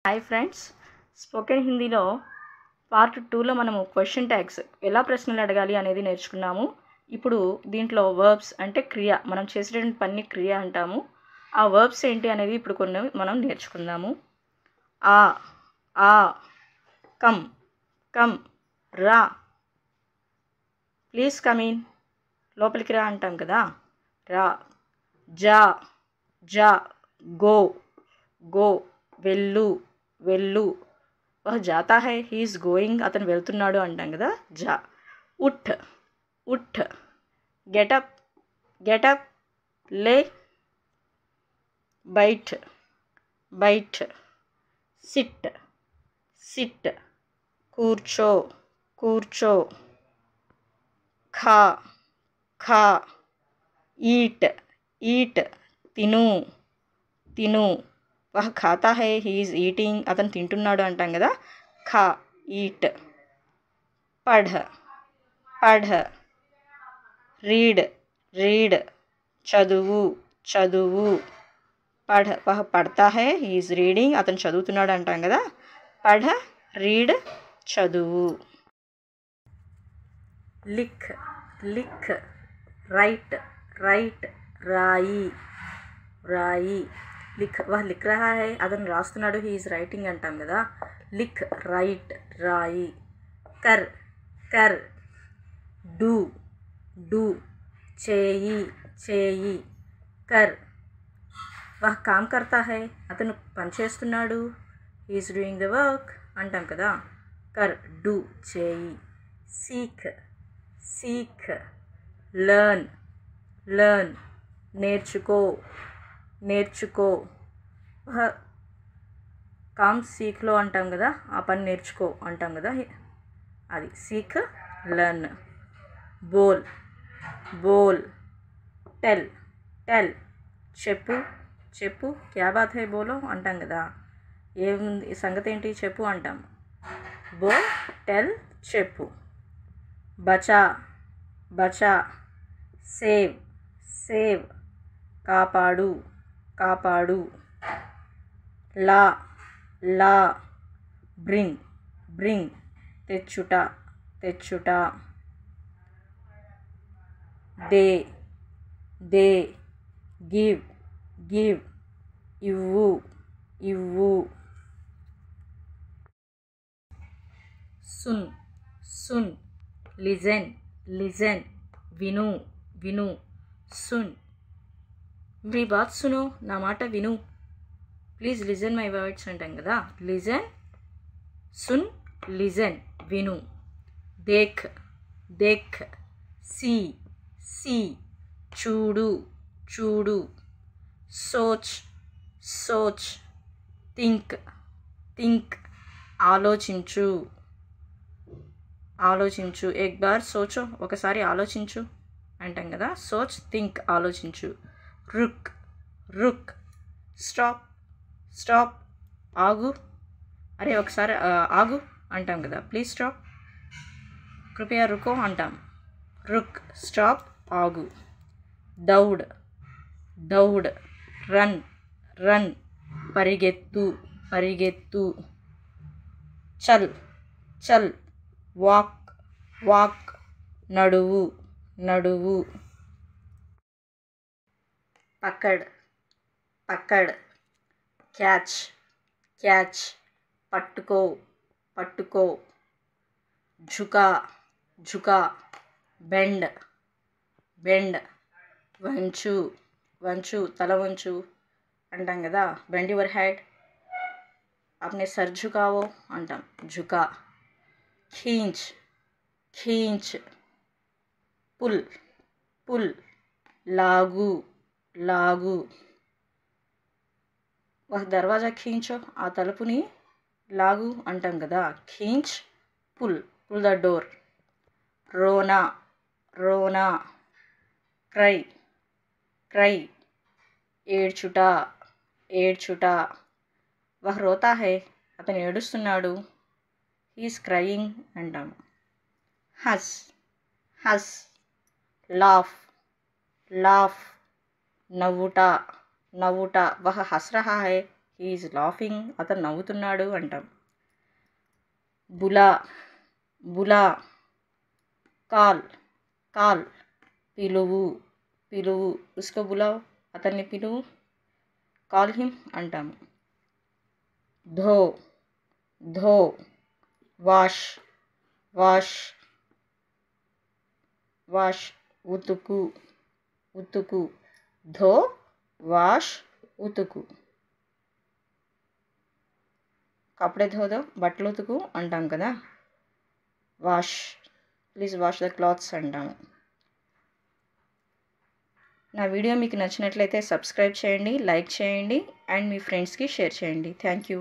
Hi friends, spoken హిందీలో part 2లో మనము క్వశ్చన్ ట్యాగ్స్ ఎలా ప్రశ్నలు అడగాలి అనేది నేర్చుకున్నాము. ఇప్పుడు దీంట్లో వర్బ్స్ అంటే క్రియ, మనం చేసేటువంటి పని క్రియ అంటాము. ఆ వర్బ్స్ ఏంటి అనేది ఇప్పుడు కొన్ని మనం నేర్చుకుందాము. ఆ, ఆ, కమ్, కమ్, రా, ప్లీజ్ కమ్ ఇన్, లోపలికి రా అంటాం కదా, రా. జా, జా, గో, గో, వెళ్ళు, వెళ్ళు. వహ్ జాతా హై, హీఈస్ గోయింగ్, అతను వెళ్తున్నాడు అంటాం కదా, జా. ఉఠ్, ఉఠ్, గెటప్, గెటప్, లే. బైట్, బైట్, సిట్, సిట్, కూర్చో, కూర్చో. ఖా, ఖా, ఈట్, ఈట్, తిను, తిను. వహ్ ఖాతా హై, హీఈస్ ఈటింగ్, అతను తింటున్నాడు అంటాం కదా, ఖా, ఈట్. పఢ్, పఢ్, రీడ్, రీడ్, చదువు, చదువు. పఢ్, వహ్ పढ़ता है, హీఈస్ రీడింగ్, అతను చదువుతున్నాడు అంటాం కదా, పఢ్, రీడ్, చదువు. లిఖ్, లిఖ్, రైట్, రైట్, రాయి, రాయి. లిఖ్, వహ్ లిఖ్ రహా హై, అతను రాస్తున్నాడు, హీ ఈజ్ రైటింగ్ అంటాం కదా, లిఖ్, రైట్, రాయి. కర్, కర్, డూ, డూ, చేయి, చేయి. కర్, వహ్ కామ్ కర్తా హై, అతను పని చేస్తున్నాడు, he is doing the work అంటాం కదా, కర్, డూ, చేయి. సీఖ్, సీఖ్, లర్న్, లర్న్, నేర్చుకో, నేర్చుకో. కామ్ సీఖ్లో అంటాం కదా, ఆ పని నేర్చుకో అంటాం కదా, అది సీఖ్, లర్న్. బోల్, బోల్, టెల్, టెల్, చెప్పు, చెప్పు. క్యా బాత్ హై బోలో అంటాం కదా, ఏముంది సంగతి ఏంటి చెప్పు అంటాం. బోల్, టెల్, చెప్పు. బచా, బచా, సేవ్, సేవ్, కాపాడు, కాపాడు. లా, లా, బ్రింగ్, బ్రింగ్, తెచ్చుట, తెచ్చుట. దే, దే, గివ్, గివ్, ఇవ్వు, ఇవ్వు. సున్, సున్, లిజన్, లిజన్, విను, విను. సున్, మీ బాత్ సునో, నా మాట విను, ప్లీజ్ లిజన్ మై వర్డ్స్ అంటాం కదా, లిజన్, సున్, లిజన్, విను. దేఖ్, దేఖ్, సీ, సీ, చూడు, చూడు. సోచ్, సోచ్, థింక్, థింక్, ఆలోచించు, ఆలోచించు. ఎక్ బార్ సోచో, ఒకసారి ఆలోచించు అంటాం కదా, సోచ్, థింక్, ఆలోచించు. రుక్, రుక్, స్టాప్, స్టాప్, ఆగు, అరే ఒకసారి ఆగు అంటాం కదా, ప్లీజ్ స్టాప్, కృపయా రుకో అంటాం. రుక్, స్టాప్, ఆగు. దౌడ్, దౌడ్, రన్, రన్, పరిగెత్తు, పరిగెత్తు. చల్, చల్, వాక్, వాక్, నడువు, నడువు. పకడ్, పకడ్, క్యాచ్, క్యాచ్, పట్టుకో, పట్టుకో. ఝుకా, ఝుకా, బెండ్, బెండ్, వంచు, వంచు, తల వంచు అంటాం కదా, బెండ్ యువర్ హెడ్, అప్నే సర్ ఝుకావో అంటాం, ఝుకా. ఖీంచ్, ఖీంచ్, పుల్, పుల్, లాగు, లాగు. వహ్ దర్వాజా ఖీంచో, ఆ తలుపుని లాగు అంటాం కదా, ఖీంచ్, పుల్, పుల్ ద డోర్. రోనా, రోనా, క్రై, క్రై, ఏడ్చుట, ఏడ్చుట. వహ్ రోతా హై, అతను ఏడుస్తున్నాడు, హీఈస్ క్రయింగ్ అంటాం. హస్, హస్, లాఫ్, లాఫ్, నవ్వుట, నవ్వుట. వహ్ హస్ రహా హై, హీ ఈజ్ లాఫింగ్, అతను నవ్వుతున్నాడు అంటాం. బులా బులా, కాల్ కాల్, పిలువు పిలువు, ఉస్కో బులావ్, అతన్ని పిలువు, కాల్ హిమ్ అంటాము. ధో ధో, వాష్ వాష్ వాష్, ఉతుకు ఉతుకు, ధో వాష్ ఉతుకు. కపడే ధోదో, బట్టలు ఉతుకు అంటాం కదా, wash, please wash the clothes అంటాము. నా వీడియో మీకు నచ్చినట్లయితే సబ్స్క్రైబ్ చేయండి, లైక్ చేయండి అండ్ మీ ఫ్రెండ్స్కి షేర్ చేయండి. Thank you.